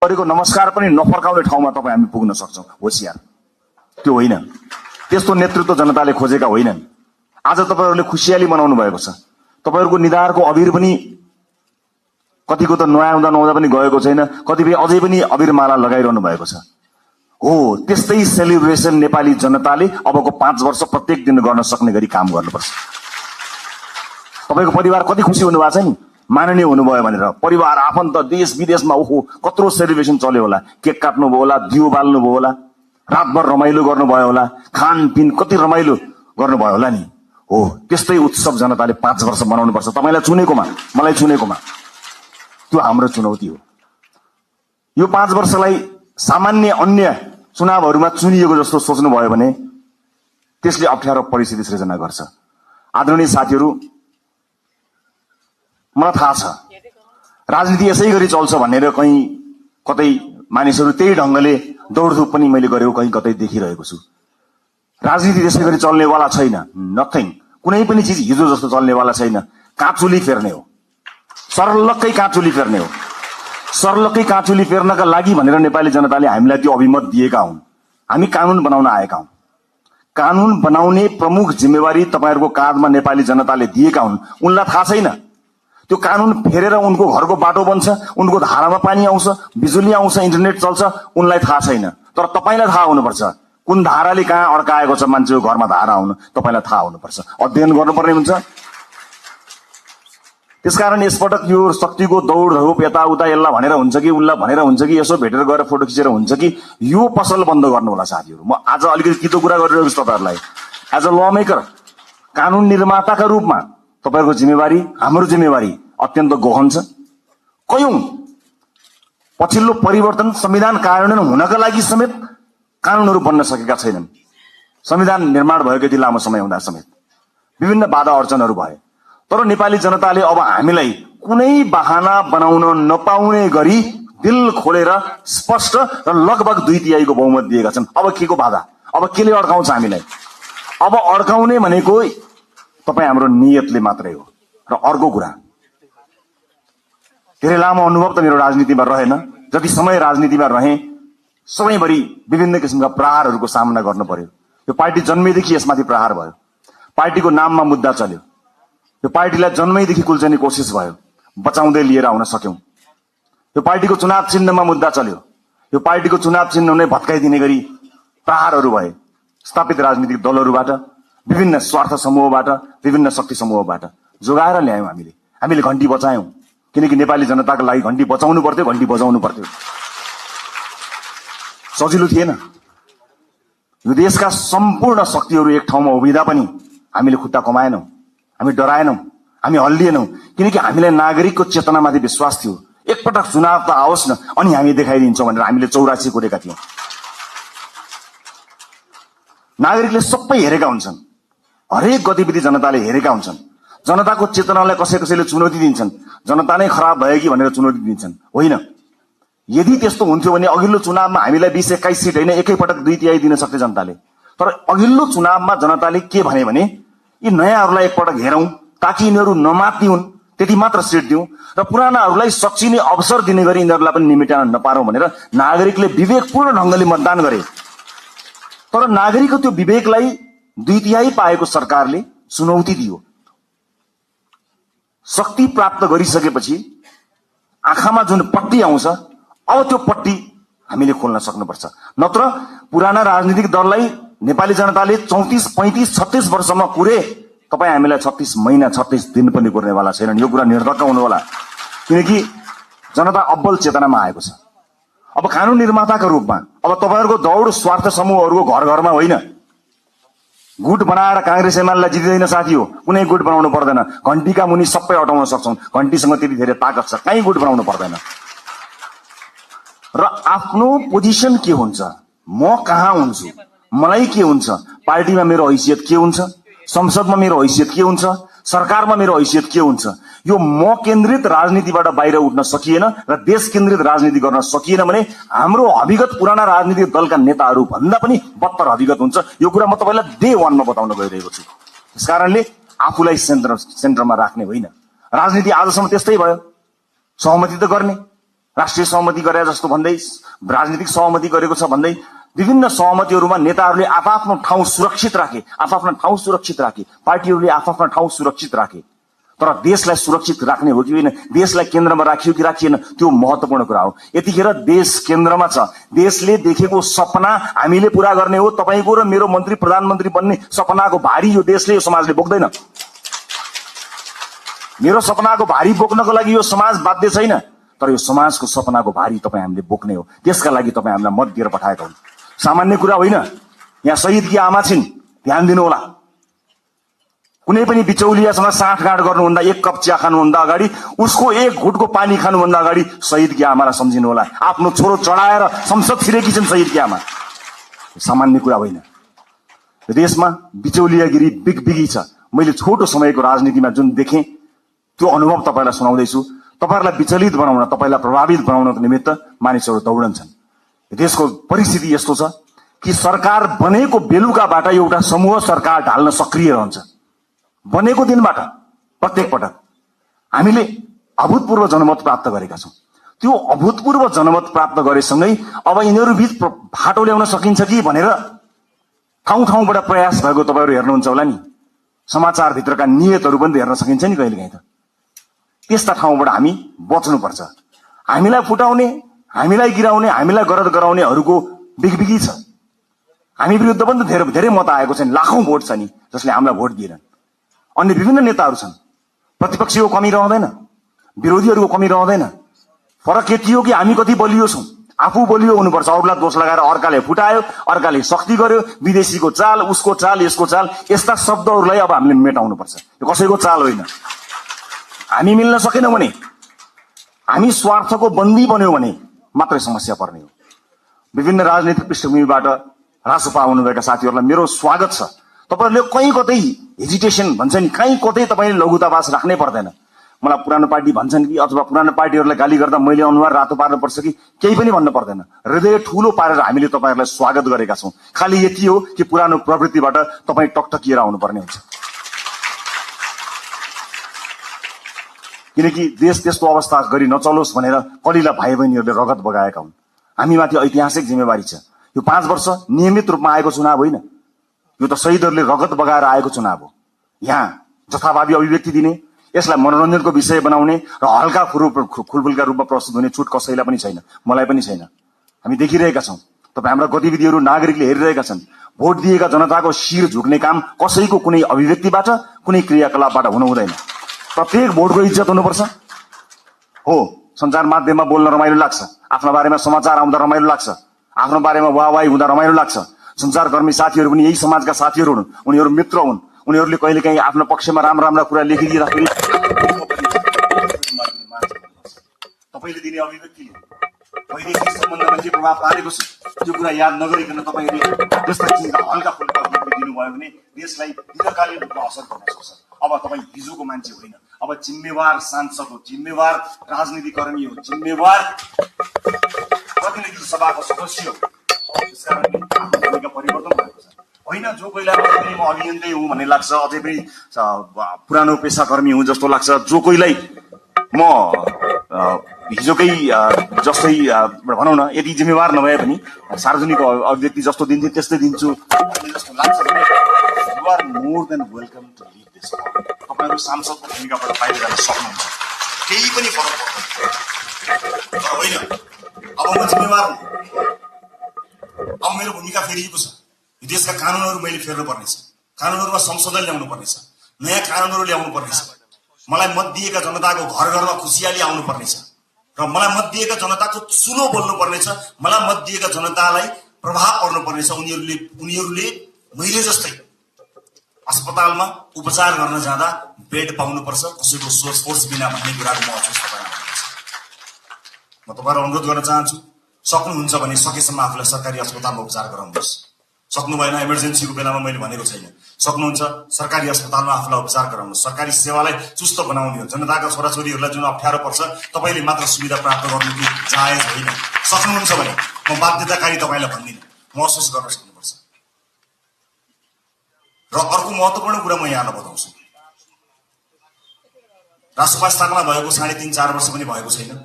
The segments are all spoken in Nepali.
गरेको नमस्कार पनि नफर्काउने ठाउँमा तपाईँ हामी पुग्न सक्छौं। होशियार त्यो होइन, त्यस्तो नेतृत्व जनताले खोजेका होइनन्। आज तपाईहरुले खुशियाली मनाउनु भएको छ। तपाईहरुको निधारको अबिर पनि कतिको त नुहाउँदा नुहाउँदा पनि गएको छैन, कतिपय अझै पनि अबिरमाला लगाइरहनु भएको छ। हो, त्यस्तै सेलिब्रेसन नेपाली जनताले अबको 5 वर्ष प्रत्येक दिन गर्न सक्ने गरी काम गर्नुपर्छ। तपाईको परिवार कति खुसी हुनु भएको छ नि, माननीय हुनुभयो भनेर। परिवार आफन्त देश विदेशमा ओहो कत्रो सेलिब्रेसन चल्यो होला, केक काट्नु भयो होला, दियो बाल्नु भयो होला, रातभर रमाइलो गर्नुभयो होला, खानपिन कति रमाइलो गर्नुभयो होला नि। हो, त्यस्तै उत्सव जनताले 5 वर्ष मनाउनु पर्छ। तपाईलाई चुनेकोमा, मलाई चुनेकोमा त्यो हाम्रो चुनौती हो। यो 5 वर्षलाई सामान्य अन्य चुनावहरुमा चुनिएको जस्तो सोच्नु भयो भने त्यसले अप्ठ्यारो परिस्थिति सृजना गर्छ। आदरणीय साथीहरु, मलाई थाहा छ राजनीति यसै गरी चल्छ भनेर कहीं कतै मानिसहरु त्यही ढंगले दौडधुप पनि मैले गरेको कहीं कतै देखिरहेको छु। राजनीति त्यसै गरी चल्नेवाला छैन। नथिङ, कुनै पनि चीज हिजो जस्तो चल्नेवाला छैन। काँचुली फेर्ने हो, सरलक्कै काँचुली फेर्ने हो। सरलक्कै काँचुली फेर्नका लागि भनेर नेपाली जनताले हामीलाई त्यो अभिमत दिएका हुन्। हामी कानून बनाउन आएका हौं। कानून बनाउने प्रमुख जिम्मेवारी तपाईहरुको काँधमा नेपाली जनताले दिएका हुन्। उनलाई थाहा छैन त्यो कानून फेरेर उनको घरको बाटो बन्छ, उनको धारामा पानी आउँछ, बिजुली आउँछ, इन्टरनेट चल्छ, उनलाई थाहा छैन। तर तपाईलाई थाहा हुनुपर्छ कुन धाराले कहाँ अड्काएको छ मान्छेको घरमा धारा आउनु, तपाईलाई थाहा हुनुपर्छ। अध्ययन गर्नुपर्ने हुन्छ। त्यसकारण यसपटक यो शक्तिको दौडधुप यताउता यसलाई भनेर हुन्छ कि उल्ला भनेर हुन्छ कि यसो भेटेर गएर फोटो खिचेर हुन्छ कि यो पसल बन्द गर्नु होला साथीहरु। म आज अलिकति कितो कुरा गरिरहेको छु तपाईहरुलाई। एज अ ल मेकर, कानून निर्माताका रूपमा तपाईहरुको जिम्मेवारी, हाम्रो जिम्मेवारी अत्यन्त गहन छ। कयौं पछिल्लो परिवर्तन संविधान कार्यान्वयन हुनका लागि समेत कानूनहरु बन्न सकेका छैनन्। संविधान निर्माण भएको यति लामो समय हुँदा समेत विभिन्न बाधा अर्चनहरु भए। तर नेपाली जनताले अब हामीलाई कुनै बहाना बनाउन नपाउने गरी दिल खोलेर स्पष्ट र लगभग 2/3 बहुमत दिएका छन्। अब के को बाधा, अब केले अड्काउँछ हामीलाई? अब अड्काउने भनेको तपाई हाम्रो नियतले मात्रै हो। र अर्को कुरा, धेरै लामो अनुभव त मेरो राजनीतिमा रहेन। जति समय राजनीतिमा रहे सबैभरि विभिन्न किसिमका प्रहारहरूको सामना गर्न पर्यो। यो पार्टी जन्मेदेखि यसमाथि प्रहार भयो। पार्टीको नाममा मुद्दा चल्यो। यो पार्टीलाई जन्मैदेखि कुल्चने कोसिस भयो, बचाउँदै लिएर आउन सक्यौं। यो पार्टीको चुनाव चिन्हमा मुद्दा चल्यो। यो पार्टीको चुनाव चिन्ह नै भत्काइदिने गरी प्रहारहरू भए स्थापित राजनीतिक दलहरूबाट, विभिन्न स्वार्थ समूहबाट, विभिन्न शक्ति समूहबाट जोगाएर ल्यायौं। हामीले घण्टी बचायौं, किनकि नेपाली जनताको लागि घण्टी बचाउनु पर्थ्यो, घण्टी बजाउनु पर्थ्यो। सजिलो थिएन। यो देशका सम्पूर्ण शक्तिहरू एक ठाउँमा उभिँदा पनि हामीले खुट्टा कमाएनौं, हामी डराएनौं, हामी हल्लिएनौं, किनकि हामीलाई नागरिकको चेतनामाथि विश्वास थियो। एकपटक चुनाव त आओस् न अनि हामी देखाइदिन्छौं भनेर हामीले 84 कोरेका थियौं। नागरिकले सबै हेरेका हुन्छन्, हरेक गतिविधि जनताले हेरेका हुन्छन्। जनताको चेतनालाई कसैले चुनौती दिन्छन्, जनता नै खराब भयो कि भनेर चुनौती दिन्छन्। होइन, यदि त्यस्तो हुन्थ्यो भने अघिल्लो चुनावमा हामीलाई 20-21 सिट होइन, एकैपटक 2/3 दिन सक्थे जनताले। तर अघिल्लो चुनावमा जनताले के भने यी नयाँहरूलाई एकपटक हेरौं ताकि यिनीहरू नमात्ने हुन्, त्यति मात्र सिट दिउँ र पुरानाहरूलाई सच्चिने अवसर दिने गरी यिनीहरूलाई पनि निमेटान नपारौं भनेर नागरिकले विवेकपूर्ण ढंगले मतदान गरे। तर नागरिकको त्यो विवेकलाई 2/3 पाएको सरकारले चुनौती दियो। शक्ति प्राप्त गरिसकेपछि आँखामा जुन पट्टी आउँछ, अब त्यो पट्टी हामीले खोल्न सक्नुपर्छ। नत्र पुराना राजनीतिक दललाई नेपाली जनताले 34, 35, 36 वर्षमा कुरे, तपाई हामीलाई 36 महिना 36 दिन पनि कुर्नेवाला छैनन्। यो कुरा निर्धक्क हुनु होला, किनकि जनता अब्बल चेतनामा आएको छ। अब कानून निर्माताका रूपमा अब तपाईहरुको दौड स्वार्थ समूहहरूको घर घरमा होइन। गुट बनाएर कांग्रेस एमालेलाई जितिदैन साथी हो, कुनै गुट बनाउनु पर्दैन। घण्टीका मुनि सबै अटाउन सक्छौं, घण्टीसँग त्यति धेरै ताकत छ, कहीँ गुट बनाउनु पर्दैन। र आफ्नो पोजिसन के हुन्छ, म कहाँ हुन्छु, मलाई के हुन्छ, पार्टीमा मेरो हैसियत के हुन्छ, संसदमा मेरो हैसियत के हुन्छ, सरकारमा मेरो हैसियत के हुन्छ, यो म केन्द्रित राजनीतिबाट बाहिर उठ्न सकिएन र देश केन्द्रित राजनीति गर्न सकिएन भने हाम्रो हविगत पुराना राजनीतिक दलका नेताहरू भन्दा पनि बत्तर हविगत हुन्छ। यो कुरा म तपाईलाई डे 1 मा बताउन गइरहेको छु। त्यसकारणले आफूलाई सेन्टरमा राख्ने होइन। राजनीति आजसम्म त्यस्तै भयो, सहमति त गर्ने, राष्ट्रिय सहमति गरे जस्तो भन्दै, राजनीतिक सहमति गरेको छ भन्दै विभिन्न सहमतिहरूमा नेताहरूले आफ्नो ठाउँ सुरक्षित राखे, पार्टीहरूले आफ्नो ठाउँ सुरक्षित राखे। तर देशलाई सुरक्षित राख्ने हो कि होइन, देशलाई केन्द्रमा राखियो कि राखिएन, त्यो महत्त्वपूर्ण कुरा हो। यतिखेर देश केन्द्रमा छ। देशले देखेको सपना हामीले पूरा गर्ने हो। तपाईको र मेरो मन्त्री प्रधानमन्त्री बन्ने सपनाको भारी यो देशले, यो समाजले बोक्दैन। मेरो सपनाको भारी बोक्नको लागि यो समाज बाध्य छैन, तर यो समाजको सपनाको भारी तपाईँ हामीले बोक्ने हो। त्यसका लागि तपाईँ हामीलाई मत दिएर पठाएका हुन्। सामान्य कुरा होइन। यहाँ शहीदकी आमा छिन्, ध्यान दिनु होला। कुनै पनि बिचौलियासँग साँठगाँठ गर्नुभन्दा, एक कप चिया खानुभन्दा अगाडि, उसको एक घुटको पानी खानुभन्दा अगाडि शहीदकी आमालाई सम्झिनु होला। आफ्नो छोरो चढाएर संसद छिरेकी छन् शहीदकी आमा। सामान्य कुरा होइन। देशमा बिचौलियागिरी बिगबिगी छ। मैले छोटो समयको राजनीतिमा जुन देखेँ त्यो अनुभव तपाईलाई सुनाउँदैछु। तपाईहरुलाई विचलित बनाउन, तपाईलाई प्रभावित बनाउनको निमित्त मानिसहरू दौडन्छन्। देशको परिस्थिति यस्तो छ कि सरकार बनेको बेलुकाबाट एउटा समूह सरकार ढाल्न सक्रिय रहन्छ। बनेको दिनबाट प्रत्येक पटक हामीले अभूतपूर्व जनमत प्राप्त गरेका छौं। त्यो अभूतपूर्व जनमत प्राप्त गरेसँगै अब यिनीहरू बीच फाटो ल्याउन सकिन्छ कि भनेर ठाउँ ठाउँबाट प्रयास भएको तपाईहरु हेर्नुहुन्छ होला नि। समाचार भित्रका नियतहरू पनि हेर्न सकिन्छ नि कहिलेकाहीँ त। त्यस्ता ठाउँबाट हामी बच्नुपर्छ। हामीलाई फुटाउने, हामीलाई गिराउने, हामीलाई गरद गराउनेहरूको बिगबिगी छ। हामी विरुद्ध पनि त धेरै मत आएको छ नि, लाखौं भोट छ नि जसले हामीलाई भोट दिएनन्। अन्य विभिन्न नेताहरू छन्। प्रतिपक्षीको कमी रहँदैन, विरोधीहरूको कमी रहँदैन। फरक यति हो कि हामी कति बलियो छौं। आफू बलियो हुनुपर्छ, अरूलाई दोष लगाएर अर्काले फुटायो, अर्काले शक्ति गर्यो, विदेशीको चाल, उसको चाल, यसको चाल, यस्ता शब्दहरूलाई अब हामीले मेटाउनु पर्छ। यो कसैको चाल होइन। हामी मिल्न सकेनौं भने, हामी स्वार्थको बन्दी बन्यौं भने मात्रै समस्या पर्ने हो। विभिन्न राजनीतिक पृष्ठभूमिबाट रासोपा आउनुभएका साथीहरूलाई मेरो स्वागत छ। तपाईहरुले कहीँ कतै हेजिटेसन भन्छ नि, कहीँ कतै तपाईले लघुतावास राख्नै पर्दैन। मलाई पुरानो पार्टी भन्छन् कि अथवा पुरानो पार्टीहरूलाई गाली गर्दा मैले अनुहार रातो पार्नु पर्छ कि केही पनि भन्न पर्दैन। हृदय ठूलो पारेर हामीले तपाईहरुलाई स्वागत गरेका छौं। खाली यति हो कि पुरानो प्रवृत्तिबाट तपाई टकटकिएर आउनुपर्ने हुन्छ। किनकि देश त्यस्तो अवस्था गरी नचलोस् भनेर कलिला भाइ बहिनीहरूले रगत बगाएका हुन्। हामीमाथि ऐतिहासिक जिम्मेवारी छ। यो 5 वर्ष नियमित रूपमा आएको चुनाव होइन, यो त शहीदहरूले रगत बगाएर आएको चुनाव हो। यहाँ जथाभावी अभिव्यक्ति दिने, यसलाई मनोरञ्जनको विषय बनाउने र हल्का खुलफुलका रूपमा प्रस्तुत हुने छुट कसैलाई पनि छैन, मलाई पनि छैन। हामी देखिरहेका छौं। तपाई हाम्रा गतिविधिहरू नागरिकले हेरिरहेका छन्। भोट दिएका जनताको शिर झुक्ने काम कसैको कुनै अभिव्यक्तिबाट, कुनै क्रियाकलापबाट हुनु हुँदैन। प्रत्येक भोटको इज्जत हुनुपर्छ। हो, सञ्चार माध्यममा बोल्न रमाइलो लाग्छ, आफ्नो बारेमा समाचार आउँदा रमाइलो लाग्छ, आफ्नो बारेमा वाहवाही हुँदा रमाइलो लाग्छ। सञ्चारकर्मी साथीहरू पनि यही समाजका साथीहरू हुन्, उनीहरू मित्र हुन्। उनीहरूले कहिलेकाहीँ आफ्नो पक्षमा राम्रा कुरा लेखिदिँदाखेरि तपाईले दिने अभिव्यक्तिले वैदेशिक सम्बन्धमा के प्रभाव पारेको छ त्यो कुरा याद नगरिकन तपाईहरुले जस्ता किसिमका हल्का फुल्का अभिव्यक्ति दिनुभयो भने देशलाई दीर्घकालीन रूपमा असर गर्न सक्छ। अब तपाई हिजोको मान्छे होइन, अब जिम्मेवार सांसद हो, जिम्मेवार राजनीतिकर्मी हो, जिम्मेवार प्रतिनिधि सभाको सदस्य हो। त्यसकारणले आफ्नो भूमिका परिवर्तन भएको छ। होइन जो कोहीलाई अझै पनि म अभियन्तै हुँ भन्ने लाग्छ, अझै पनि पुरानो पेसाकर्मी हुँ जस्तो लाग्छ, जो कोहीलाई म हिजोकै जस्तै भनौँ न, यदि जिम्मेवार नभए पनि सार्वजनिक अभिव्यक्ति जस्तो दिन्छु त्यस्तै दिन्छु जस्तो लाग्छ भने you are more than welcome to live this. तपाईहरु सांसदको भूमिकाबाट बाहिर जान सक्नुहुन्छ, केही पनि फरक पर्दैन। तर होइन, अब म जिम्मेवार हुँ, अब मेरो भूमिका फेरिएको छ। देशका कानूनहरू मैले फेर्नु पर्नेछ, कानूनहरूमा संशोधन ल्याउनु पर्नेछ, नयाँ कानूनहरू ल्याउनु पर्नेछ। मलाई मत दिएका जनताको घर घरमा खुसियाली आउनु पर्नेछ र मलाई मत दिएका जनताको सुनो बोल्नु पर्नेछ। मलाई मत दिएका जनतालाई प्रभाव पर्नु पर्नेछ। उनीहरूले मैले जस्तै अस्पतालमा उपचार गर्न जाँदा बेड पाउनुपर्छ, कसैको सोर्स बिना भन्ने कुराको महसुस तपाईहरुले म तपाईहरुलाई अनुरोध गर्न चाहन्छु। सक्नुहुन्छ भने सकेसम्म आफूलाई सरकारी अस्पतालमा उपचार गराउनुहोस्। सक्नु भएन, इमर्जेन्सीको बेलामा मैले भनेको छैन, सक्नुहुन्छ सरकारी अस्पतालमा आफूलाई उपचार गराउनुहोस्। सरकारी सेवालाई चुस्त बनाउने हो। जनताका छोराछोरीहरूलाई जुन अप्ठ्यारो पर्छ तपाईले मात्र सुविधा प्राप्त गर्नु कि जायज होइन। सक्नुहुन्छ भने म बाध्यताकारी तपाईलाई भन्दिनँ, महसुस गर्न सक्नुपर्छ। र अर्को महत्त्वपूर्ण कुरा म यहाँलाई बताउँछु। रासोपा स्थापना भएको 3.5-4 वर्ष पनि भएको छैन।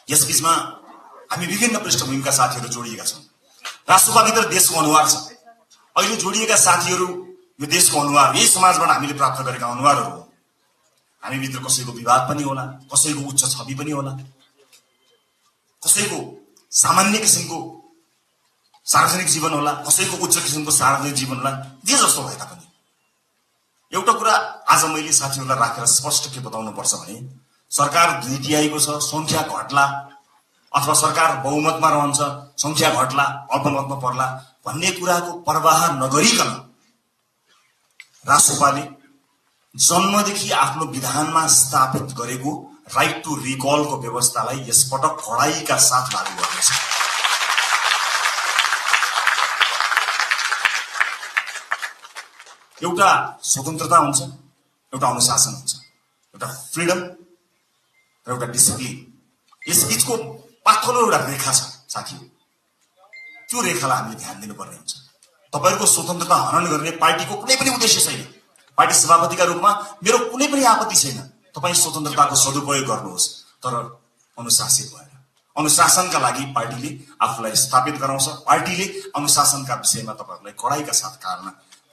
यसबीचमा हामी विभिन्न पृष्ठभूमिका साथीहरू जोडिएका छौँ। राष्ट्रवादभित्र देशको अनुहार छ। अहिले जोडिएका साथीहरू यो देशको अनुहार, यही समाजबाट हामीले प्राप्त गरेका अनुहारहरू हो। हामीभित्र कसैको विवाद पनि होला, कसैको उच्च छवि पनि होला, कसैको सामान्य किसिमको सार्वजनिक जीवन होला, कसैको उच्च किसिमको सार्वजनिक जीवन होला। जे जस्तो भए तापनि एउटा कुरा आज मैले साथीहरूलाई राखेर स्पष्ट के बताउनु पर्छ भने सरकार 2 तिहाईको छ, संख्या घट्ला अथवा सरकार बहुमतमा रहन्छ, संख्या घट्ला, अल्पमतमा पर्ला भन्ने कुराको परवाह नगरिकन राष्ट्रपाले जन्मदेखि आफ्नो विधानमा स्थापित गरेको राइट टु रिकलको व्यवस्थालाई यसपटक कडाइका साथ लागू गर्नेछ। एउटा स्वतन्त्रता हुन्छ, एउटा अनुशासन हुन्छ, एउटा फ्रिडम र एउटा डिसिप्लिन। यसबीचको पातलो एउटा रेखा छ साथी। त्यो रेखालाई हामीले ध्यान दिनुपर्ने हुन्छ। तपाईहरुको स्वतन्त्रता हनन गर्ने पार्टीको कुनै पनि उद्देश्य छैन। पार्टी सभापतिका रूपमा मेरो कुनै पनि आपत्ति छैन। तपाई स्वतन्त्रताको सदुपयोग गर्नुहोस्, तर अनुशासित भएर। अनुशासनका लागि पार्टीले आफूलाई स्थापित गराउँछ। पार्टीले अनुशासनका विषयमा तपाईहरुलाई कडाइका साथ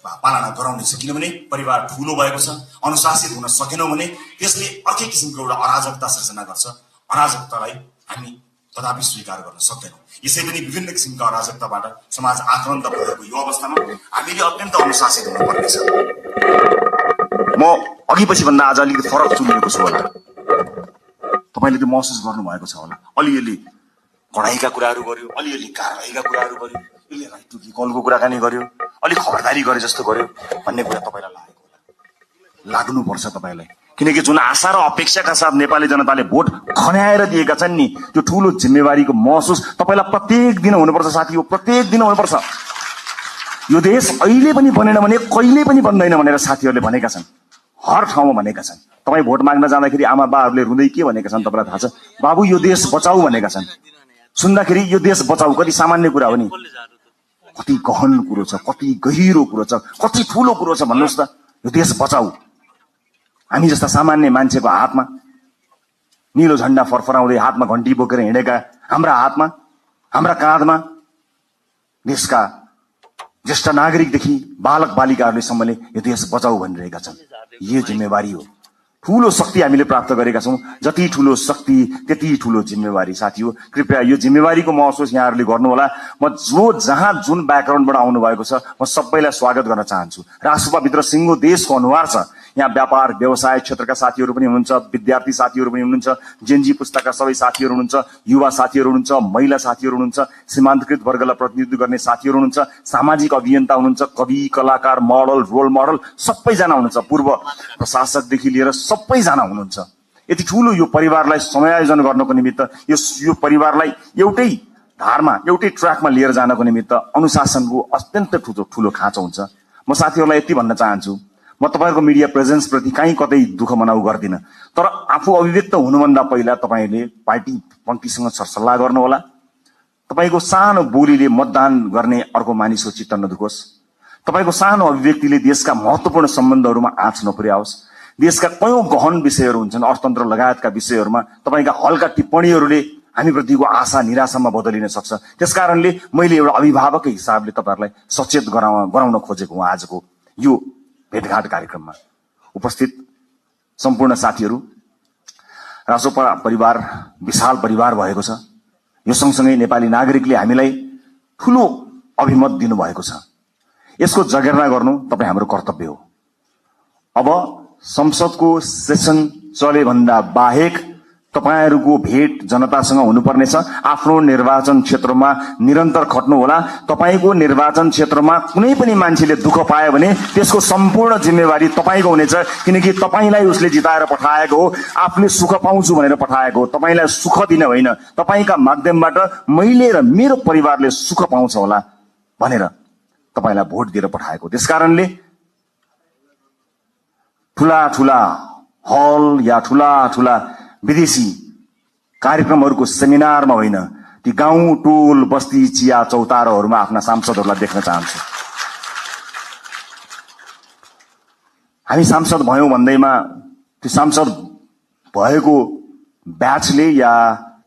पालना गराउनेछ। किनभने परिवार ठूलो भएको छ, अनुशासित हुन सकेनौं भने त्यसले अर्कै किसिमको एउटा अराजकता सृजना गर्छ। अराजकतालाई हामी कदापि स्वीकार गर्न सक्दैनौं। यसै पनि विभिन्न किसिमका अराजकताबाट समाज आक्रान्त भएको यो अवस्थामा हामीले अत्यन्त अनुशासित हुनुपर्नेछ। म अघि पछि भन्दा आज अलिकति फरक चुनिएको छु होला, तपाईले त्यो महसुस गर्नुभएको छ होला। अलिअलि कडाइका कुराहरू गर्यो, अलिअलि कारबाहीका कुराहरू गर्यो, यसले राइट टु रिकलको कुराकानी गर्यो, अलिक खबरदारी गरे जस्तो गर्यो भन्ने कुरा तपाईलाई लागेको होला। लाग्नुपर्छ तपाईलाई, किनकि जुन आशा र अपेक्षाका साथ नेपाली जनताले भोट खन्याएर दिएका छन् नि, त्यो ठूलो जिम्मेवारीको महसुस तपाईलाई प्रत्येक दिन हुनुपर्छ साथी हो। प्रत्येक दिन हुनुपर्छ। यो देश अहिले पनि बनेन भने कहिले पनि बन्दैन भनेर साथीहरूले भनेका छन्, हर ठाउँमा भनेका छन्। तपाई भोट माग्न जाँदाखेरि आमा बाहरूले रुँदै के भनेका छन् तपाईलाई थाहा छ? बाबु यो देश बचाऊ भनेका छन्। सुन्दाखेरि यो देश बचाऊ कति सामान्य कुरा हो नि, कति गहन कुरो छ, कति गहिरो कुरो छ, कति ठूलो कुरो छ भन्नुहोस् त। यो देश बचाऊ हामी जस्ता सामान्य मान्छेको हातमा, नीलो झण्डा फरफराउँदै हातमा घण्टी बोकेर हिँडेका हाम्रा हातमा, हाम्रा काँधमा देशका ज्येष्ठ नागरिकदेखि बालक बालिकाहरूले सम्मले यो देश बचाऊ भनिरहेका छन्। यो जिम्मेवारी हो। ठूलो शक्ति हामीले प्राप्त गरेका छौं। जति ठूलो शक्ति त्यति ठूलो जिम्मेवारी साथी हो। कृपया यो जिम्मेवारीको महसुस यहाँहरूले गर्नुहोला। म जहाँ जुन ब्याकग्राउन्डबाट आउनु भएको छ म सबैलाई स्वागत गर्न चाहन्छु। राष्ट्रसभाभित्र सिङ्गो देशको अनुहार छ। यहाँ व्यापार व्यवसाय क्षेत्रका साथीहरू पनि हुनुहुन्छ, विद्यार्थी साथीहरू पनि हुनुहुन्छ, जेनजी पुस्ताका सबै साथीहरू हुनुहुन्छ, युवा साथीहरू हुनुहुन्छ, महिला साथीहरू हुनुहुन्छ, सीमान्तकृत वर्गलाई प्रतिनिधित्व गर्ने साथीहरू हुनुहुन्छ, सामाजिक अभियन्ता हुनुहुन्छ, कवि कलाकार मोडल रोल मोडल सबैजना हुनुहुन्छ, पूर्व प्रशासकदेखि लिएर सबैजना हुनुहुन्छ। यति ठूलो यो परिवारलाई समायोजन गर्नको निमित्त, यो परिवारलाई एउटै धारमा एउटै ट्र्याकमा लिएर जानको निमित्त अनुशासनको अत्यन्त ठूलो खाँचो हुन्छ। म साथीहरूलाई यति भन्न चाहन्छु, म तपाईहरुको मिडिया प्रेजेन्स प्रति कहीँ कतै दुःख मनाउ गर्दिन, तर आफू अभिव्यक्त हुनुभन्दा पहिला तपाईले पार्टी पंक्तिसँग सरसल्लाह गर्नुहोला। तपाईको सानो बोलीले मतदान गर्ने अर्को मानिसको चित्त नदुखोस्। तपाईको सानो अभिव्यक्तिले देशका महत्त्वपूर्ण सम्बन्धहरूमा आँच नपुर्याओस्। देशका कयौं गहन विषयहरू हुन्छन्, अर्थतन्त्र लगायतका विषयहरूमा तपाईका हल्का टिप्पणीहरूले हामीप्रतिको आशा निराशामा बदलिन सक्छ। त्यसकारणले मैले एउटा अभिभावककै हिसाबले तपाईहरुलाई सचेत गराउन खोजेको हुँ। आजको यो भेटघाट कार्यक्रममा उपस्थित सम्पूर्ण साथीहरू, राष्ट्रपा परिवार विशाल परिवार भएको छ। यो सँगसँगै नेपाली नागरिकले हामीलाई ठूलो अभिमत दिनुभएको छ। यसको जगेर्ना गर्नु तपाई हाम्रो कर्तव्य हो। अब संसदको सेसन चले भन्दा बाहेक तपाईहरुको भेट जनतासँग हुनुपर्नेछ। आफ्नो निर्वाचन क्षेत्रमा निरन्तर खट्नु होला। तपाईको निर्वाचन क्षेत्रमा कुनै पनि मान्छेले दुःख पायो भने त्यसको सम्पूर्ण जिम्मेवारी तपाईको हुनेछ, किनकि तपाईलाई उसले जिताएर पठाएको हो, आफूले सुख पाउँछु भनेर पठाएको हो। तपाईलाई सुख दिन होइन, तपाईका माध्यमबाट मैले र मेरो परिवारले सुख पाउँछ होला भनेर तपाईलाई भोट दिएर पठाएको। त्यसकारणले ठूला ठूला हल या ठूला ठूला विदेशी कार्यक्रमहरूको सेमिनारमा होइन, ती गाउँ टोल बस्ती चिया चौतारोहरूमा आफ्ना सांसदहरूलाई देख्न चाहन्छु। हामी सांसद भयौं भन्दैमा त्यो सांसद भएको ब्याचले या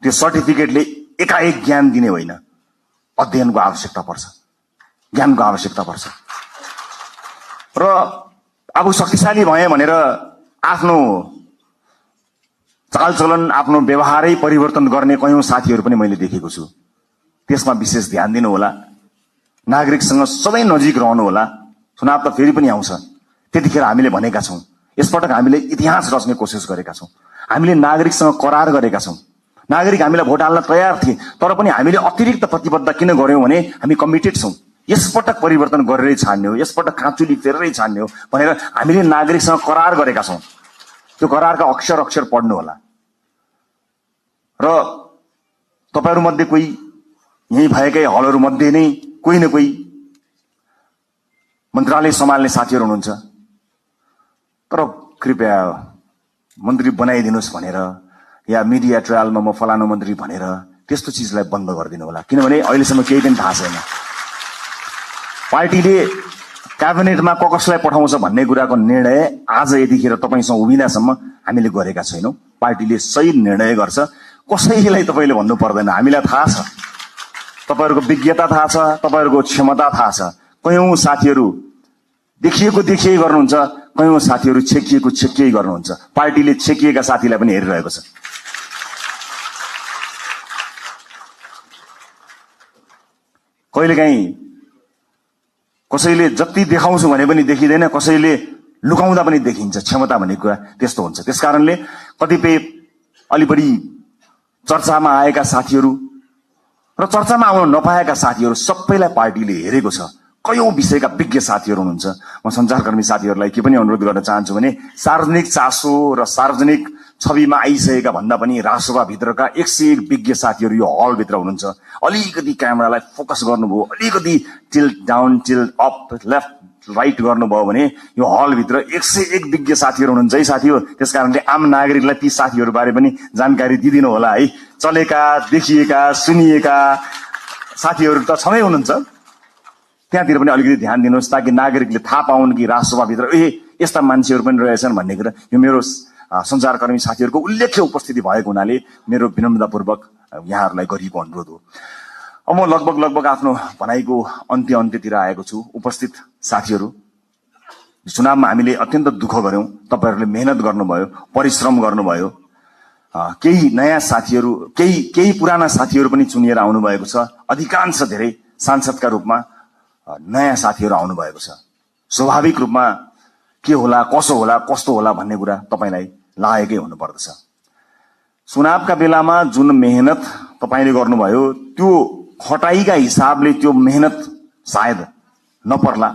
त्यो सर्टिफिकेटले एकाएक ज्ञान दिने होइन, अध्ययनको आवश्यकता पर्छ, ज्ञानको आवश्यकता पर्छ। र अब शक्तिशाली भए भनेर आफ्नो चालचलन, आफ्नो व्यवहारै परिवर्तन गर्ने कयौं साथीहरू पनि मैले देखेको छु। त्यसमा विशेष ध्यान दिनु होला, नागरिकसँग सधैँ नजिक रहनु होला। चुनाव त फेरि पनि आउँछ, त्यतिखेर हामीले भनेका छौं, यसपटक हामीले इतिहास रच्ने कोसिस गरेका छौं, हामीले नागरिकसँग करार गरेका छौं। नागरिक हामीलाई भोट हाल्न तयार थिए, तर पनि हामीले अतिरिक्त प्रतिबद्धता किन गर्यौं भने हामी कमिटेड छौं, यसपटक परिवर्तन गरेरै छाड्ने हो, यसपटक काँचुली फेरेरै छाड्ने हो भनेर हामीले नागरिकसँग करार गरेका छौं। त्यो करारका अक्षर अक्षर पढ्नु होला। र तपाईहरु मध्ये कोही, यही भएकै हलहरु मध्ये नै कोही न कोही मन्त्रालय सम्हाल्ने साथीहरु हुनुहुन्छ, तर कृपया मन्त्री बनाइदिनुस् भनेर या मिडिया ट्रायलमा म फलानु मन्त्री भनेर त्यस्तो चीजलाई बन्द गरिदिनु होला। किनभने अहिलेसम्म केही पनि थाहा छैन। पार्टीले क्याबिनेटमा कसलाई पठाउँछ भन्ने कुराको निर्णय आज यतिखेर तपाईसँग उभिनासम्म हामीले गरेका छैनौं। पार्टीले सही निर्णय गर्छ, कसैलाई तपाईले भन्नु पर्दैन, हामीलाई थाहा छ, तपाईहरुको विज्ञता थाहा छ, तपाईहरुको क्षमता थाहा छ। कयौं साथीहरु देखिएको देखिए गर्नुहुन्छ, कयौं साथीहरु छेकिएको छेकिए गर्नुहुन्छ। पार्टीले छेकिएका साथीलाई पनि हेरिरहेको छ। कहिलेकाहीँ कसैले जति देखाउँछु भने पनि देखिँदैन, कसैले लुकाउँदा पनि देखिन्छ। क्षमता भन्ने कुरा त्यस्तो हुन्छ। त्यसकारणले कतिपय अलि बढी चर्चामा आएका साथीहरु र चर्चामा आउन नपाएका साथीहरु सबैलाई पार्टीले हेरेको छ। कयौं विषयका विज्ञ साथीहरु हुनुहुन्छ। म सञ्चारकर्मी साथीहरुलाई के पनि अनुरोध गर्न चाहन्छु भने सार्वजनिक चासो र सार्वजनिक छविमा आइसकेका भन्दा पनि राजसभा भित्रका 101 विज्ञ साथीहरु यो हल भित्र हुनुहुन्छ। अलिकति क्यामेरालाई फोकस गर्नुभयो, अलिकति tilt down, tilt up, left right गर्नुभयो भने यो हल भित्र 101 विज्ञ साथीहरु हुनुहुन्छ है साथीहरु। त्यसकारणले आम नागरिकलाई ती साथीहरु बारे पनि जानकारी दिदिनु होला है। चलेका, देखिएका, सुनिएका साथीहरु त छँदै हुनुहुन्छ, त्यहाँतिर पनि अलिकति ध्यान दिनुहोस् ताकि नागरिकले थाहा पाउन् कि राजसभा भित्र यस्ता मान्छेहरु पनि रहेछन् भन्ने कुरा। यो मेरो सञ्चारकर्मी साथीहरुको उल्लेख्य उपस्थिति भएको हुनाले मेरो विनम्रतापूर्वक यहाँहरुलाई गरिएको अनुरोध हो। अब म लगभग आफ्नो भनाइको अन्त्यतिर आएको छु। उपस्थित साथीहरु, चुनावमा हामीले अत्यन्त दुःख गर्यौं, तपाईहरुले मेहनत गर्नुभयो, परिश्रम गर्नुभयो। केही नयाँ साथीहरु, केही पुराना साथीहरु पनि चुनिएर आउनु भएको छ। अधिकांश धेरै सांसदका रूपमा नयाँ साथीहरु आउनु भएको छ। स्वाभाविक रूपमा के होला, कसो होला, कस्तो होला भन्ने कुरा तपाईलाई लागेकै हुनुपर्दछ। चुनावका बेलामा जुन मेहनत तपाईले गर्नुभयो त्यो खटाइका हिसाबले त्यो मेहनत सायद नपर्ला,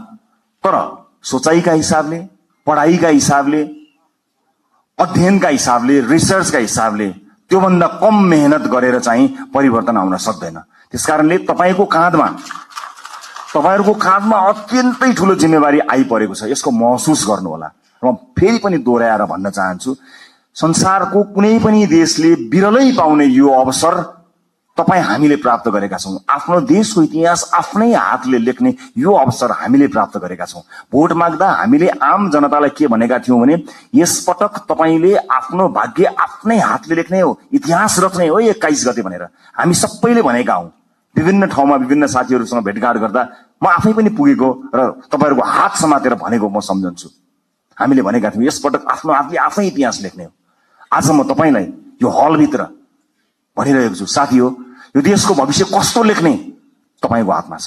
तर सोचाइका हिसाबले, पढाइका हिसाबले, अध्ययनका हिसाबले, रिसर्चका हिसाबले त्योभन्दा कम मेहनत गरेर चाहिँ परिवर्तन आउन सक्दैन। त्यसकारणले तपाईहरुको काँधमा अत्यन्तै ठूलो जिम्मेवारी आइपरेको छ। यसको महसुस गर्नु होला। र म फेरि पनि दोहोर्याएर भन्न चाहन्छु, संसारको कुनै पनि देशले बिरलै पाउने यो अवसर तपाई हामीले प्राप्त गरेका छौं। आफ्नो देशको इतिहास आफ्नै हातले लेख्ने यो अवसर हामीले प्राप्त गरेका छौं। भोट माग्दा हामीले आम जनतालाई के भनेका थियौं भने यसपटक तपाईले आफ्नो भाग्य आफ्नै हातले लेख्ने हो, इतिहास रच्ने हो 21 गते भनेर हामी सबैले भनेका हौं। विभिन्न ठाउँमा विभिन्न साथीहरुसँग भेटघाट गर्दा म आफै पनि पुगेको र तपाईहरुको हात समातेर भनेको म सम्झन्छु। हामीले भनेका थियौं यसपटक आफ्नो हातले आफै इतिहास लेख्ने हो। आज म तपाईलाई यो हल भित्र भनिरहेको छु, साथी हो, यो देशको भविष्य कस्तो लेख्ने तपाईको हातमा छ,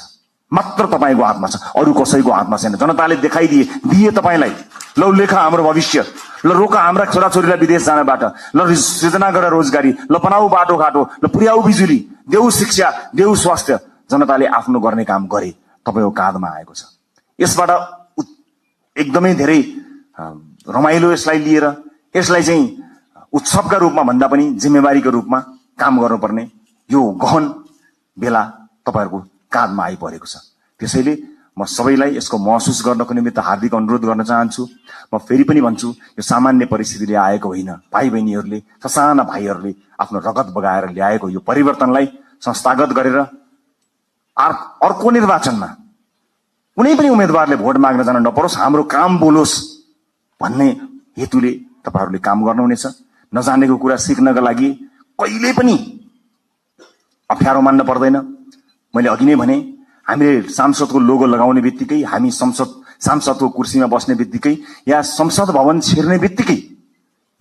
मात्र तपाईको हातमा छ, अरु कसैको हातमा छैन। जनताले दिए तपाईलाई, ल लेखा हाम्रो भविष्य, ल रोका हाम्रा छोराछोरीलाई विदेश जानबाट, ल सृजना गर रोजगारी, ल बनाऊ बाटोघाटो, ल पुर्याऊ बिजुली, देऊ शिक्षा, देऊ स्वास्थ्य। जनताले आफ्नो गर्ने काम गरे, तपाईको काँधमा आएको छ। यसबाट एकदमै धेरै रमाइलो यसलाई लिएर, यसलाई चाहिँ उत्सवका रूपमा भन्दा पनि जिम्मेवारीको रूपमा काम गर्नुपर्ने यो गहन बेला तपाईहरुको काँधमा आइपरेको छ। त्यसैले म सबैलाई यसको महसुस गर्नको निमित्त हार्दिक अनुरोध गर्न चाहन्छु। म फेरि पनि भन्छु, यो सामान्य परिस्थितिले आएको होइन। भाइ बहिनीहरुले, ससाना भाइहरुले आफ्नो रगत बगाएर ल्याएको यो परिवर्तनलाई संस्थागत गरेर अर्को निर्वाचनमा कुनै पनि उम्मेदवारले भोट माग्न जान नपरोस्, हाम्रो काम बोलोस् भन्ने हेतुले तपाईहरुले काम गर्नुहुनेछ। नजानेको कुरा सिक्नका लागि कहिले पनि अप्ठ्यारो मान्न पर्दैन। मैले अघि नै भने हामीले सांसदको लोगो लगाउने बित्तिकै, हामी सांसदको कुर्सीमा बस्ने बित्तिकै या संसद भवन छिर्ने बित्तिकै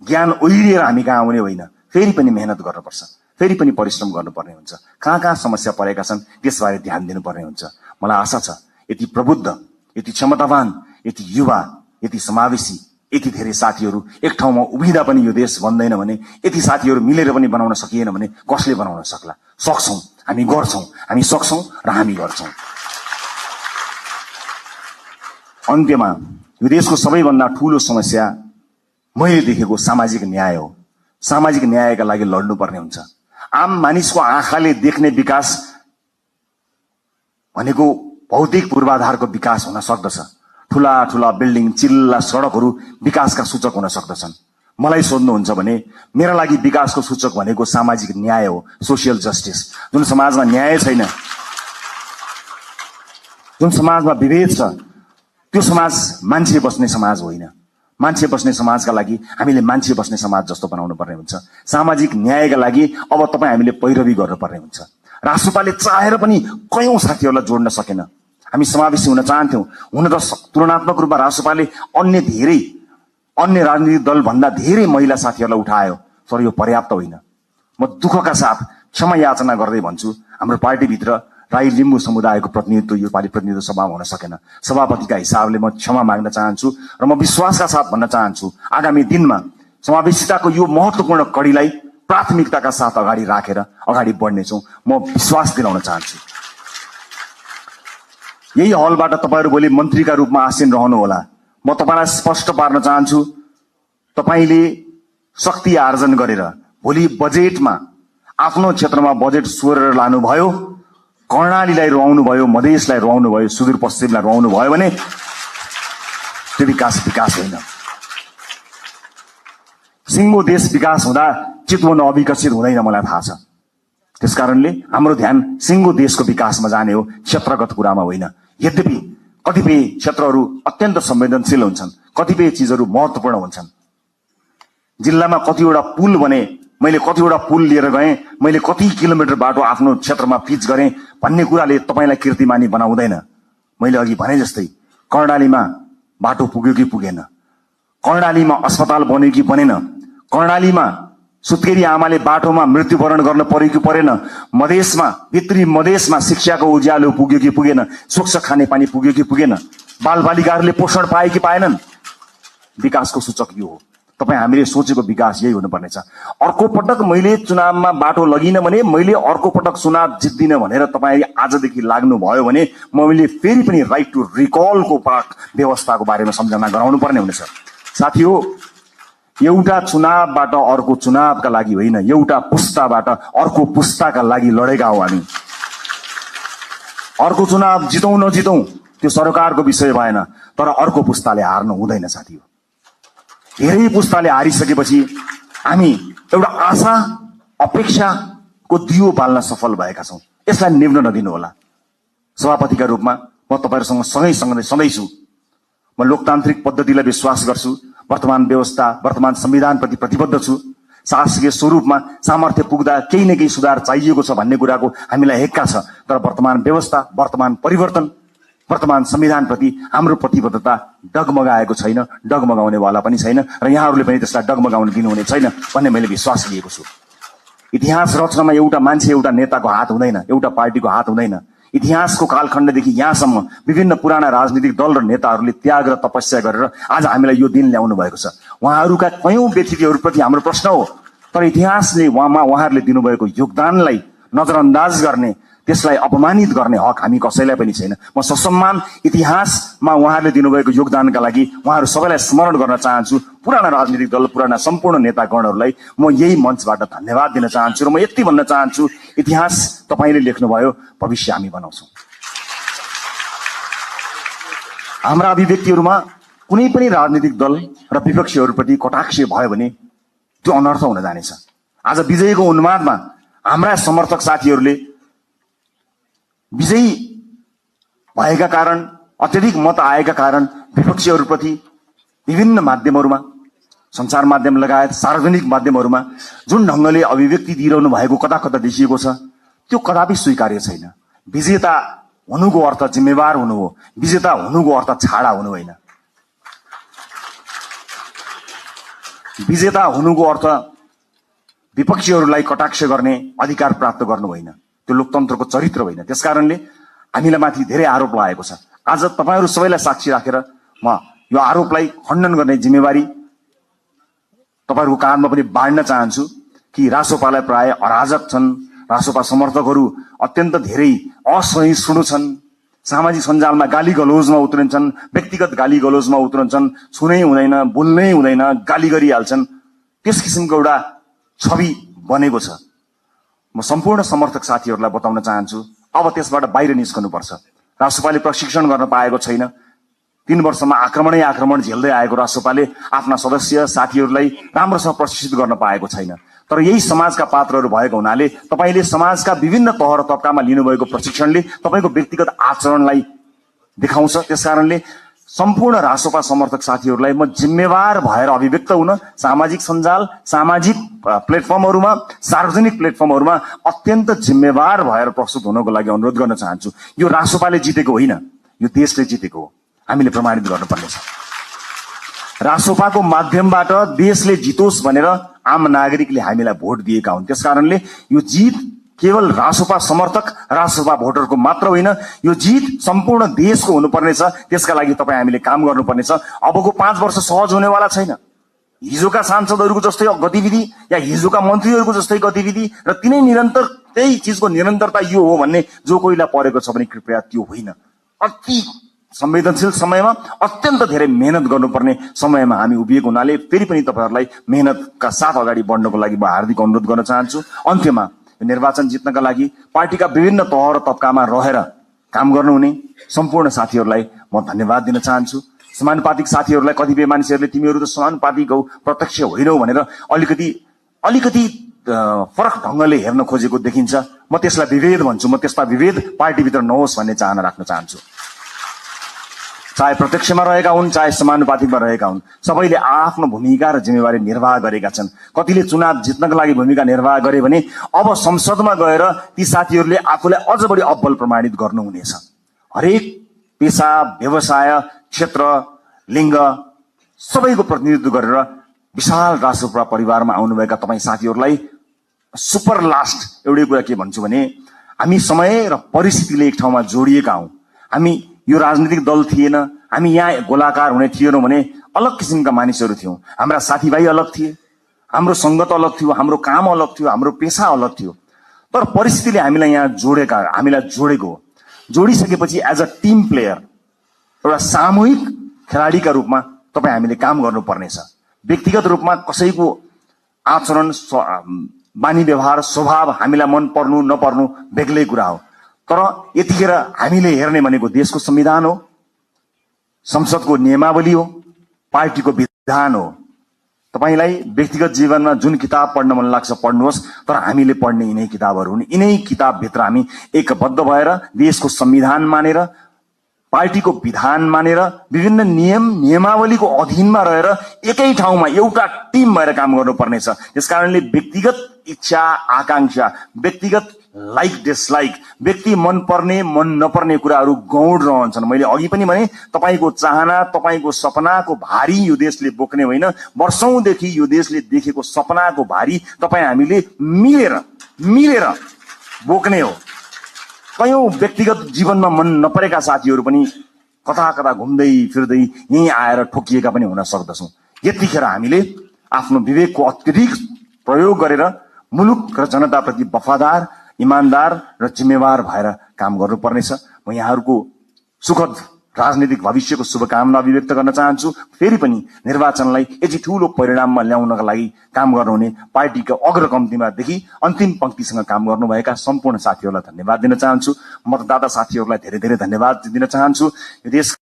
ज्ञान ओइरिएर हामी कहाँ आउने होइन। फेरि पनि मेहनत गर्नुपर्छ, फेरि पनि परिश्रम गर्नुपर्ने हुन्छ। कहाँ कहाँ समस्या परेका छन् त्यसबारे ध्यान दिनुपर्ने हुन्छ। मलाई आशा छ यति प्रबुद्ध, यति क्षमतावान, यति युवा, यति समावेशी, यति धेरै साथीहरू एक ठाउँमा उभिँदा पनि यो देश बन्दैन भने, यति साथीहरू मिलेर पनि बनाउन सकिएन भने कसले बनाउन सक्ला? सक्छौं, हामी गर्छौं, हामी सक्छौं र हामी गर्छौं। अन्त्यमा यो देशको सबैभन्दा ठूलो समस्या मैले देखेको सामाजिक न्याय हो। सामाजिक न्यायका लागि लड्नुपर्ने हुन्छ। आम मानिसको आँखाले देख्ने विकास भनेको भौतिक पूर्वाधारको विकास हुन सक्दछ। ठूला ठूला बिल्डिङ, चिल्ला सडकहरू विकासका सूचक हुन सक्दछन्। मलाई सोध्नुहुन्छ भने मेरा लागि विकासको सूचक भनेको सामाजिक न्याय हो, सोसियल जस्टिस। जुन समाजमा न्याय छैन, जुन समाजमा विभेद छ, त्यो समाज मान्छे बस्ने समाज होइन। मान्छे बस्ने समाजका लागि हामीले मान्छे बस्ने समाज जस्तो बनाउनु पर्ने हुन्छ। सामाजिक न्यायका लागि अब तपाईँ हामीले पैरवी गर्नुपर्ने हुन्छ। राष्ट्रपाले चाहेर पनि कयौं साथीहरूलाई जोड्न सकेन। हामी समावेशी हुन चाहन्थ्यौं। हुन त तुलनात्मक रूपमा राष्ट्रपाले अन्य राजनीतिक दल भन्दा धेरै महिला साथीहरूलाई उठायो, तर यो पर्याप्त होइन। म दुःखका साथ क्षमा याचना गर्दै भन्छु, हाम्रो पार्टीभित्र राई लिम्बू समुदायको प्रतिनिधित्व यो पालि प्रतिनिधित्व सभामा हुन सकेन। सभापतिका हिसाबले म क्षमा माग्न चाहन्छु र म विश्वासका साथ भन्न चाहन्छु आगामी दिनमा समावेशिताको यो महत्वपूर्ण कड़ीलाई प्राथमिकताका साथ अगाडि राखेर अगाडि बढ्नेछौं। म विश्वास दिलाउन चाहन्छु। यही हलबाट तपाईहरु भोलि मन्त्रीका रूपमा आसीन रहनुहोला। म तपाईलाई स्पष्ट पार्न चाहन्छु, तपाईले शक्ति आर्जन गरेर भोलि बजेटमा आफ्नो क्षेत्रमा बजेट सोरेर लानुभयो, कर्णालीलाई रुवाउनु भयो, मधेसलाई रुवाउनु भयो, सुदूरपश्चिमलाई रुवाउनु भयो भने त्यो विकास होइन। सिङ्गो देश विकास हुँदा चितवन अविकसित हुँदैन, मलाई थाहा छ। त्यसकारणले हाम्रो ध्यान सिङ्गो देशको विकासमा जाने हो, क्षेत्रगत कुरामा होइन। यद्यपि कतिपय क्षेत्रहरू अत्यन्त संवेदनशील हुन्छन्, कतिपय चीजहरू महत्त्वपूर्ण हुन्छन्। जिल्लामा कतिवटा पुल बने, मैले कतिवटा पुल लिएर गएँ, मैले कति किलोमिटर बाटो आफ्नो क्षेत्रमा पिच गरेँ भन्ने कुराले तपाईलाई कीर्तिमानी बनाउँदैन। मैले अघि भने जस्तै कर्णालीमा बाटो पुग्यो कि पुगेन, कर्णालीमा अस्पताल बन्यो कि बनेन, कर्णालीमा सुत्केरी आमाले बाटोमा मृत्युवरण गर्न पर्यो कि परेन, मधेसमा भित्री मधेसमा शिक्षाको उज्यालो पुग्यो कि पुगेन, स्वच्छ खानेपानी पुग्यो कि पुगेन, बालबालिकाहरूले पोषण पाए कि पाएनन्। विकासको सूचक यो हो। तपाईँ हामीले सोचेको विकास यही हुनुपर्नेछ। अर्को पटक मैले चुनावमा बाटो लगिन भने, मैले अर्को पटक चुनाव जित्दिन भनेर तपाईँ आजदेखि लाग्नु भयो भने मैले फेरि पनि राइट टु रिकलको व्यवस्थाको बारेमा सम्झना गराउनु पर्ने हुनेछ। साथीहो, एउटा चुनावबाट अर्को चुनावका लागि होइन, एउटा पुस्ताबाट अर्को पुस्ताका लागि लडेका हौ हामी। अर्को चुनाव जितौं नजितौं त्यो सरकारको विषय भएन, तर अर्को पुस्ताले हार्नु हुँदैन साथीहो। धेरै पुस्ताले हारिसकेपछि हामी एउटा आशा अपेक्षाको दियो बाल्न सफल भएका छौं। यसलाई निभ्न नदिनु होला। सभापतिका रूपमा म तपाईहरुसँग सँगै छु। म लोकतान्त्रिक पद्धतिलाई विश्वास गर्छु। वर्तमान व्यवस्था, वर्तमान संविधानप्रति प्रतिबद्ध छु। शासकीय स्वरूपमा सामर्थ्य पुग्दा केही न केही सुधार चाहिएको छ भन्ने कुराको हामीलाई हेक्का छ, तर वर्तमान व्यवस्था, वर्तमान परिवर्तन, वर्तमान संविधानप्रति हाम्रो प्रतिबद्धता डगमगाएको छैन, डगमगाउनेवाला पनि छैन र यहाँहरूले पनि त्यसलाई डगमगाउन दिनुहुने छैन भन्ने मैले विश्वास लिएको छु। इतिहास रचनामा एउटा मान्छे, एउटा नेताको हात हुँदैन, एउटा पार्टीको हात हुँदैन। इतिहासको कालखण्डदेखि यहाँसम्म विभिन्न पुराना राजनीतिक दल र नेताहरूले त्याग र तपस्या गरेर आज हामीलाई यो दिन ल्याउनु भएको छ। उहाँहरूका कयौं व्यतिथिहरूप्रति हाम्रो प्रश्न हो, तर इतिहासले उहाँहरूले दिनुभएको योगदानलाई नजरअन्दाज गर्ने, त्यसलाई अपमानित गर्ने हक हामी कसैलाई पनि छैन। म ससम्मान इतिहासमा उहाँहरूले दिनुभएको योगदानका लागि उहाँहरू सबैलाई स्मरण गर्न चाहन्छु। पुराना राजनीतिक दल, पुराना सम्पूर्ण नेतागणहरूलाई म यही मञ्चबाट धन्यवाद दिन चाहन्छु र म यति भन्न चाहन्छु, इतिहास तपाईले लेख्नुभयो, भविष्य हामी बनाउँछौं। हाम्रा अभिव्यक्तिहरूमा कुनै पनि राजनीतिक दल र विपक्षीहरूप्रति कटाक्ष भयो भने त्यो अनर्थ हुन जानेछ। आज विजयको उन्मादमा हाम्रा समर्थक साथीहरूले विजयी भएका कारण, अत्यधिक मत आएका कारण विपक्षीहरूप्रति विभिन्न माध्यमहरूमा, संचार माध्यम लगायत सार्वजनिक माध्यमहरूमा जुन ढंगले अभिव्यक्ति दिइरहनु भएको कता कता देखिएको छ, त्यो कदापि स्वीकार्य छैन। विजेता हुनुको अर्थ जिम्मेवार हुनु हो, विजेता हुनुको अर्थ छाडा हुनु होइन। विजेता हुनुको अर्थ विपक्षीहरूलाई कटाक्ष गर्ने अधिकार प्राप्त गर्नु होइन, त्यो लोकतन्त्रको चरित्र होइन। त्यसकारणले हामीलाई माथि धेरै आरोप लागेको छ। आज तपाईहरू सबैलाई साक्षी राखेर म यो आरोपलाई खण्डन गर्ने जिम्मेवारी तपाईहरूको काँधमा पनि बाँड्न चाहन्छु कि रासोपालाई प्राय अराजक छन्, रासोपा समर्थकहरू अत्यन्त धेरै असहिष्णु छन्, सामाजिक सञ्जालमा गाली गलौजमा उत्रन्छन्, व्यक्तिगत गाली गलौजमा उत्रन्छन्, छुनै हुँदैन, बोल्नै हुँदैन, गाली गरिहाल्छन्। त्यस किसिमको एउटा छवि बनेको छ। म सम्पूर्ण समर्थक साथीहरूलाई बताउन चाहन्छु, अब त्यसबाट बाहिर निस्कनुपर्छ। रासोपाले प्रशिक्षण गर्न पाएको छैन। 3 वर्षमा आक्रमण झेल्दै आएको रासोपाले आफ्ना सदस्य साथीहरूलाई राम्रोसँग प्रशिक्षित गर्न पाएको छैन। तर यही समाजका पात्रहरू भएको हुनाले तपाईले समाजका विभिन्न तह र तबकामा लिनुभएको प्रशिक्षणले तपाईको व्यक्तिगत आचरणलाई देखाउँछ। त्यसकारणले सम्पूर्ण रासोपा समर्थक साथीहरूलाई म जिम्मेवार भएर अभिव्यक्त हुन सामाजिक सञ्जाल, सामाजिक प्लेटफर्महरूमा, सार्वजनिक प्लेटफर्महरूमा अत्यन्त जिम्मेवार भएर प्रस्तुत हुनको लागि अनुरोध गर्न चाहन्छु। यो रासोपाले जितेको होइन, यो देशले जितेको हो। हामीले प्रमाणित गर्नुपर्नेछ। रासोपाको माध्यमबाट देशले जितोस् भनेर आम नागरिकले हामीलाई भोट दिएका हुन्। त्यसकारणले यो जित केवल रासोपा समर्थक, रासोपा भोटरको मात्र होइन, यो जित सम्पूर्ण देशको हुनुपर्नेछ। त्यसका लागि तपाईँ हामीले काम गर्नुपर्नेछ। अबको 5 वर्ष सहज हुनेवाला छैन। हिजोका सांसदहरूको जस्तै गतिविधि या हिजोका मन्त्रीहरूको जस्तै गतिविधि र तिनै निरन्तर त्यही चिजको निरन्तरता यो हो भन्ने जो कोहीलाई परेको छ भने कृपया त्यो होइन। अति संवेदनशील समयमा अत्यन्त धेरै मेहनत गर्नुपर्ने समयमा हामी उभिएको हुनाले फेरि पनि तपाईहरूलाई मेहनतका साथ अगाडि बढ्नको लागि म हार्दिक अनुरोध गर्न चाहन्छु। अन्त्यमा निर्वाचन जित्नका लागि पार्टीका विभिन्न तह र तबकामा रहेर काम गर्नुहुने सम्पूर्ण साथीहरूलाई म धन्यवाद दिन चाहन्छु। समानुपातिक साथीहरूलाई कतिपय मानिसहरूले तिमीहरू त समानुपातिक हौ, प्रत्यक्ष होइनौ भनेर अलिकति फरक ढङ्गले हेर्न खोजेको देखिन्छ। म त्यसलाई विभेद भन्छु। म त्यसमा विभेद पार्टीभित्र नहोस् भन्ने चाहना राख्न चाहन्छु। चाहे प्रत्यक्षमा रहेका हुन्, चाहे समानुपातिकमा रहेका हुन्, सबैले आफ्नो भूमिका र जिम्मेवारी निर्वाह गरेका छन्। कतिले चुनाव जित्नका लागि भूमिका निर्वाह गरे भने अब संसदमा गएर ती साथीहरूले आफूलाई अझ बढी अब्बल प्रमाणित गर्नुहुनेछ। हरेक पेसा, व्यवसाय, क्षेत्र, लिङ्ग सबैको प्रतिनिधित्व गरेर विशाल रासोपा परिवारमा आउनुभएका तपाईँ साथीहरूलाई सुपर लास्ट एउटै कुरा के भन्छु भने हामी समय र परिस्थितिले एक ठाउँमा जोडिएका हौँ। हामी यो राजनीतिक दल थिएन, हामी यहाँ गोलाकार हुने थिएनौँ भने अलग किसिमका मानिसहरू थियौँ। हाम्रा साथीभाइ अलग थिए, हाम्रो सङ्गत अलग थियो, हाम्रो काम अलग थियो, हाम्रो पेसा अलग थियो। तर परिस्थितिले हामीलाई यहाँ हामीलाई जोडेको हो। जोडिसकेपछि एज अ टिम प्लेयर, एउटा सामूहिक खेलाडीका रूपमा तपाईँ हामीले काम गर्नुपर्नेछ। व्यक्तिगत रूपमा कसैको आचरण, बानी व्यवहार, स्वभाव हामीलाई मन पर्नु नपर्नु बेग्लै कुरा हो। तर यतिखेर हामीले हेर्ने भनेको देशको संविधान हो, संसदको नियमावली हो, पार्टीको विधान हो। तपाईलाई व्यक्तिगत जीवनमा जुन किताब पढ्न मन लाग्छ पढ्नुहोस्, तर हामीले पढ्ने यिनै किताबहरू हुन्। यिनै किताबभित्र हामी एकबद्ध भएर देशको संविधान मानेर, पार्टीको विधान मानेर, विभिन्न नियमावलीको अधीनमा रहेर एकै ठाउँमा एउटा टिम भएर काम गर्नुपर्नेछ। त्यसकारणले व्यक्तिगत इच्छा आकांक्षा, व्यक्तिगत लाइक डिसलाइक, व्यक्ति मन पर्ने मन नपर्ने कुराहरू गौण रहन्छन्। मैले अघि पनि भने तपाईको चाहना, तपाईको सपनाको भारी यो देशले बोक्ने होइन, वर्षौंदेखि यो देशले देखेको सपनाको भारी तपाईँ हामीले मिलेर बोक्ने हो। कयौं व्यक्तिगत जीवनमा मन नपरेका साथीहरू पनि कता कता घुम्दै फिर्दै यहीँ आएर ठोकिएका पनि हुन सक्दछौँ। यतिखेर हामीले आफ्नो विवेकको अत्यधिक प्रयोग गरेर मुलुक र जनताप्रति वफादार, इमानदार र जिम्मेवार भएर काम गर्नुपर्नेछ। म यहाँहरूको सुखद राजनीतिक भविष्यको शुभकामना अभिव्यक्त गर्न चाहन्छु। फेरि पनि निर्वाचनलाई यति ठूलो परिणाममा ल्याउनका लागि काम गर्नुहुने पार्टीको अग्रकम्तीमादेखि अन्तिम पंक्तिसँग काम गर्नुभएका सम्पूर्ण साथीहरूलाई धन्यवाद दिन चाहन्छु। मतदाता साथीहरूलाई धेरै धेरै धन्यवाद दिन चाहन्छु। यो देश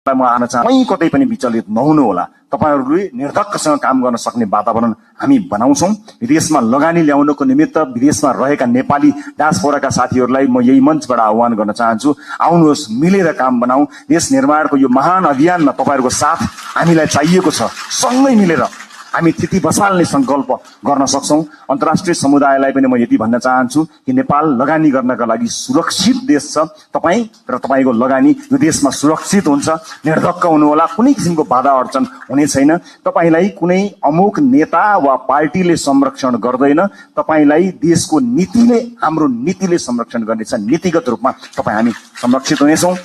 म आउन कहीँ कतै पनि विचलित नहुनु होला। तपाईहरूले निर्धक्कसँग काम गर्न सक्ने वातावरण हामी बनाउँछौँ। विदेशमा लगानी ल्याउनको निमित्त विदेशमा रहेका नेपाली डायस्पोराका साथीहरूलाई म यही मञ्चबाट आह्वान गर्न चाहन्छु। आउनुहोस्, मिलेर काम बनाऊ। देश निर्माणको यो महान अभियानमा तपाईहरूको साथ हामीलाई चाहिएको छ। सँगै मिलेर हामी थिति बसाल्ने संकल्प गर्न सक्छौं। अन्तर्राष्ट्रिय समुदायलाई पनि म यति भन्न चाहन्छु कि नेपाल लगानी गर्नका लागि सुरक्षित देश छ। तपाई र तपाईको लगानी यो देशमा सुरक्षित हुन्छ। निर्धक्क हुनुहोला, कुनै किसिमको बाधा अडचन हुने छैन। तपाईलाई कुनै अमुक नेता वा पार्टीले संरक्षण गर्दैन, तपाईलाई देशको नीतिले, हाम्रो नीतिले संरक्षण गर्नेछ। नीतिगत रूपमा तपाई हामी संरक्षित हुनेछौं।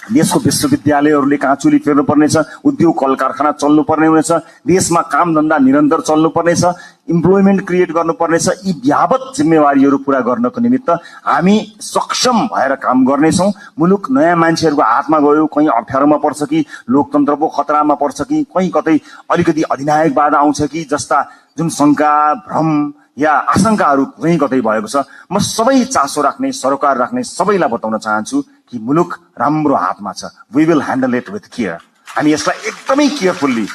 देशको विश्वविद्यालयहरूले काँचुली फेर्नु पर्नेछ, उद्योग कल कारखाना चल्नु पर्ने हुनेछ, देशमा काम धन्दा निरन्तर चल्नु पर्नेछ, इम्प्लोइमेन्ट क्रिएट गर्नुपर्नेछ। यी यावत जिम्मेवारीहरू पूरा गर्नको निमित्त हामी सक्षम भएर काम गर्नेछौं। मुलुक नयाँ मान्छेहरूको हातमा गयो, कहीँ अप्ठ्यारोमा पर्छ कि लोकतन्त्रको खतरामा पर्छ कि कहीँ कतै अलिकति अधिनायकवाद आउँछ कि जस्ता जुन शंका, भ्रम या आशंकाहरू कहीँ कतै भएको छ, म सबै चासो राख्ने, सरोकार राख्ने सबैलाई बताउन चाहन्छु कि मुलुक राम्रो हातमा छ। We will handle it with care. हामी यसलाई एकदमै केयरफुल्ली,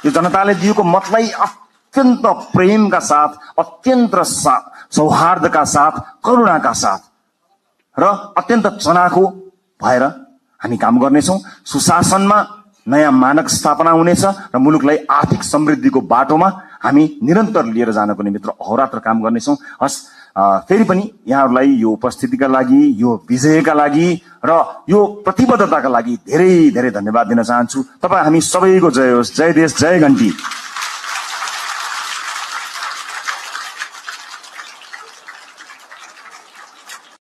यो जनताले दिएको मतलाई अत्यन्त प्रेमका साथ, अत्यन्त सौहार्दका साथ, करुणाका साथ र अत्यन्त चनाखो भएर हामी काम गर्नेछौं। सुशासनमा नयाँ मानक स्थापना हुनेछ र मुलुकलाई आर्थिक समृद्धिको बाटोमा हामी निरन्तर लिएर जानको निमित्त अहोरात्र काम गर्नेछौं। हस्, फेरि पनि यहाँहरूलाई यो उपस्थितिका लागि, यो विजयका लागि र यो प्रतिबद्धताका लागि धेरै धेरै धन्यवाद दिन चाहन्छु। तपाईँ हामी सबैको जय होस्। जय देश, जय घण्टी।